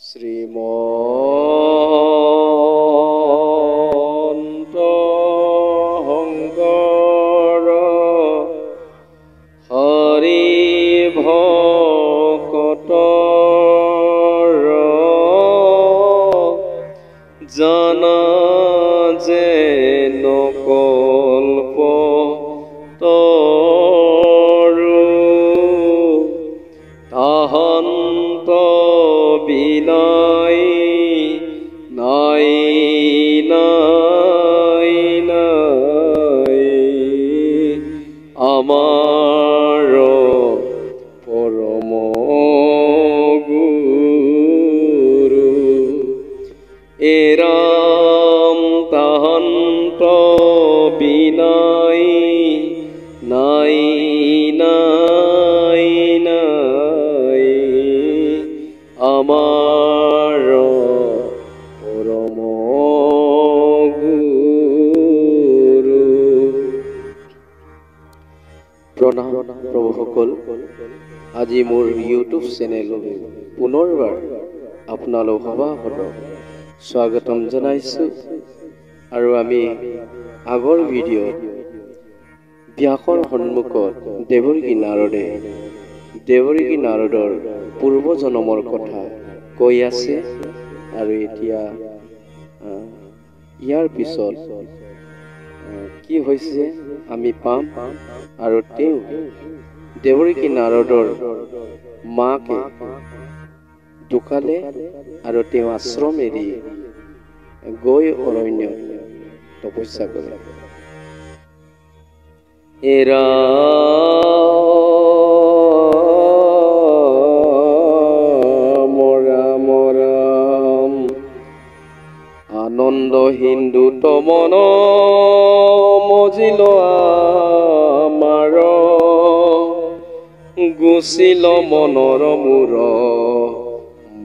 শ্ৰীমন্ত শংকৰ হৰি ভকতৰ জানা যে নকল্প তাহান্ত বিনাই নাই নাই নাই আমাৰ পৰম গুৰু এৰাম তাহান্ত বিনাই নাই নাই নাই আমাৰ পৰম গুৰু। প্ৰণাম প্ৰভুসকল, আজি মোৰ ইউটিউব চেনেললৈ পুনৰবাৰ আপোনালোক সভাসদক স্বাগতম জনাইছোঁ। আৰু আমি আগৰ ভিডিঅ'ত ব্যাসৰ সন্মুখত দেৱকী নাৰদৰ পূৰ্বজন্মৰ কথা কৈ আছে। আৰু এতিয়া ইয়াৰ পিছত কি হৈছে আমি পাম। আৰু তেওঁ দেৱকী নাৰদৰ মাকে ঢুকালে আৰু তেওঁ আশ্ৰম এৰি গৈ অৰণ্যত তপস্যা কৰে। ৰাম ৰাম আনন্দ হিন্দু তমন মজিল আমাৰ গুচিল মনৰ মূৰ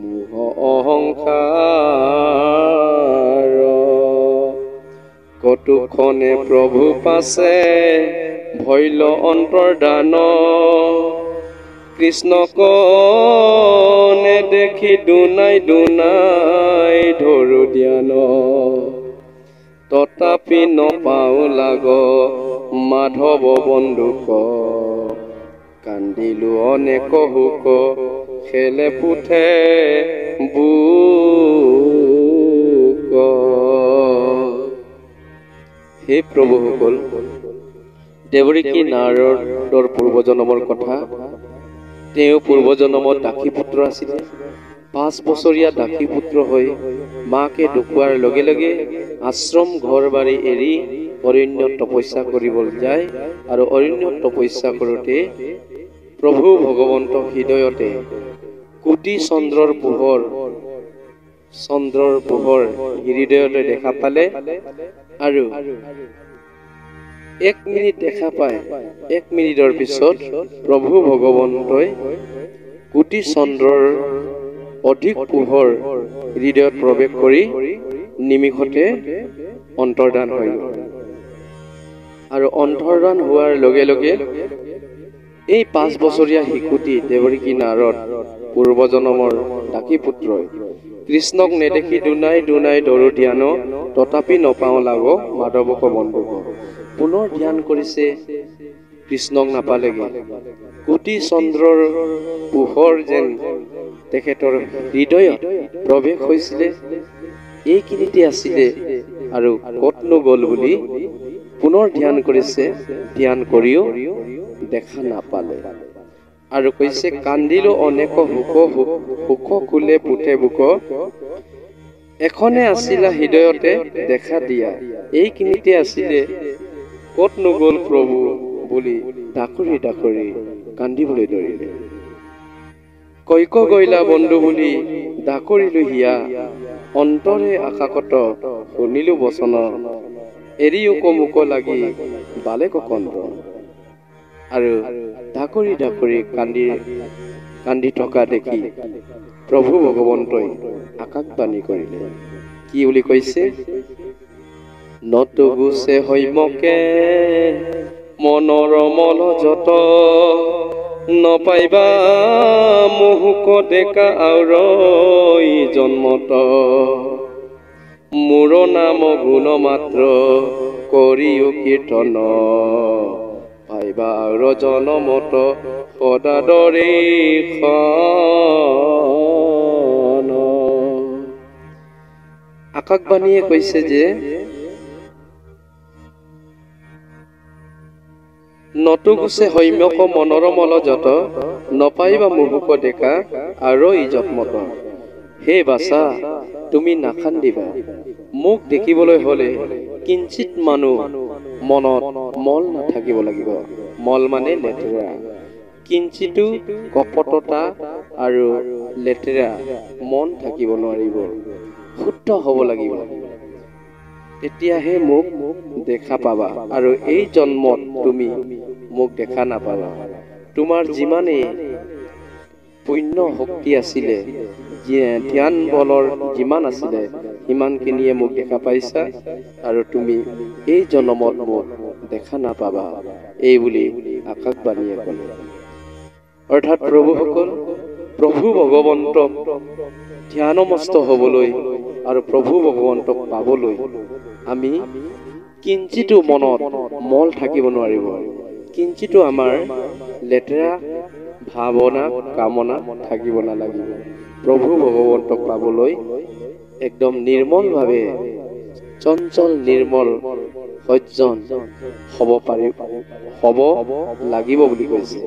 মোহ অহংকাৰ কটুখনে প্ৰভু পাছে ভৈল অন্তৰ্দান কৃষ্ণক নেদেখি দুনাই দুনাই ধৰো ধ্যান তথাপি নপাওঁ লাগ মাধৱ বন্দুক কান্দিলো অনেক হুক খেলে পুঠে বুক। হে প্ৰভুসকল, দেৱকী নাৰদৰ পূৰ্বজন্মৰ কথা। তেওঁ পূৰ্বজন্মত দাসী পুত্ৰ আছিলে। 5 বছৰীয়া দাসী পুত্ৰ হৈ মাকে ঢুকুৱাৰ লগে লগে আশ্ৰম ঘৰ বাৰী এৰি অৰণ্যত তপস্যা কৰিবলৈ যায়। আৰু অৰণ্যত তপস্যা কৰোঁতে প্ৰভু ভগৱন্ত হৃদয়তে কোটি চন্দ্ৰৰ পোহৰ হৃদয়তে দেখা পালে। আৰু 1 মিনিট দেখা পায়। 1 মিনিটৰ পিছত প্ৰভু ভগৱন্তই কোটি চন্দ্ৰৰ অধিক পোহৰ হৃদয়ত প্ৰৱেশ কৰি নিমিষতে অন্তৰ্ধান হৈ গ'ল। আৰু অন্তৰ্ধান হোৱাৰ লগে লগে এই 5 বছৰীয়া শিশুটি দেৱকী নাৰদ পূৰ্বজন্মৰ দাসী পুত্ৰই কৃষ্ণক নেদেখি দুনাই দুনাই ধৰো ধ্যান তথাপি নপাওঁ লাগ মাধৱক বন্দুক পুনৰ ধ্যান কৰিছে, কৃষ্ণক নাপালেগে। কোটি চন্দ্ৰৰ পোহৰ যেন তেখেতৰ হৃদয়ত প্ৰৱেশ হৈছিলে, এইখিনিতে আছিলে আৰু ক'তনো গ'ল বুলি পুনৰ ধ্যান কৰিছে। ধ্যান কৰিও দেখা নাপালে। আৰু কৈছে কান্দিলো অনেক হুক খুলে পুঠে বুক এখনে আছিলা হৃদয়তে দেখা দিয়া এইখিনিতে আছিলে ক'তনো গ'ল প্ৰভু বুলি ডাকৰি ডাকৰি কান্দিবলৈ ধৰিলে। কৈক গৈলা বন্ধু বুলি ডাকৰিলো হিয়া অন্তৰে আকাশত শুনিলো বচন এৰিও কমুক লাগি বালে ককন্দ। আৰু ডাকৰি ডাকৰি কান্দি থকা দেখি প্ৰভু ভগৱন্তই আকাশবাণী কৰিলে। কি বুলি কৈছে? নতু গুছে হৈমকে মনৰ মল যত নপাইবা মুহুক ডেকা আউৰই জন্মত মোৰ নাম গুণ মাত্ৰ কৰিও কীৰ্তন পাইবা আৰু জনমত সদাদৰে আকাশবাণীয়ে কৈছে যে নতুগুছে সৌম্যক মনোৰমল যত নপাইবা মুহুক ডেকা আৰু ইজত মত হে বাছা তুমি নাখান্দিবা মোক দেখিবলৈ হলে কিঞ্চিত মানুহ মনত মল নাথাকিব লাগিব মল মানে লেতেৰা কিঞ্চিতো কপটতা আৰু লেতেৰা মন থাকিব নোৱাৰিব শুদ্ধ হ'ব লাগিব তেতিয়াহে মোক দেখা পাবা আৰু এই জন্মত তুমি মোক দেখা নাপাবা তোমাৰ যিমানে পুণ্য শক্তি আছিলে ধ্যান বলৰ যিমান আছিলে সিমানখিনিয়ে মোক দেখা পাইছা আৰু তুমি এই জন্মত মোক দেখা নাপাবা এই বুলি আকাশবাণীয়ে ক'লে অৰ্থাৎ প্ৰভুসকল প্ৰভু ভগৱন্তক ধ্যানমস্ত হ'বলৈ আৰু প্ৰভু ভগৱন্তক পাবলৈ আমি কিঞ্চিতো মনত মল থাকিব নোৱাৰিব কিঞ্চিতো আমাৰ লেতেৰা ভাৱনা কামনা থাকিব নালাগিব প্ৰভু ভগৱন্তক পাবলৈ একদম নিৰ্মলভাৱে চঞ্চল নিৰ্মল সজ্জন হ'ব লাগিব বুলি কৈছে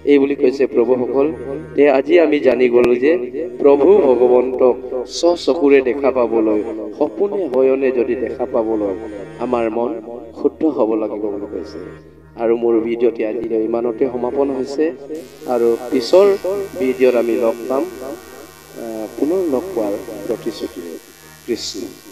এই বুলি কৈছে প্ৰভুসকল তে আজি আমি জানি গলো যে প্ৰভু ভগৱন্তক চকুৰে দেখা পাবলৈ সপোনে হয়নে যদি দেখা পাবলৈ আমাৰ মন শুদ্ধ হ'ব লাগিব বুলি কৈছে আৰু মোৰ ভিডিঅ'টি আজিলৈ ইমানতে সমাপন হৈছে আৰু পিছৰ ভিডিঅ'ত আমি লগ পাম পুনৰ লগ পোৱাৰ প্ৰতিশ্ৰুতি কৃষ্ণ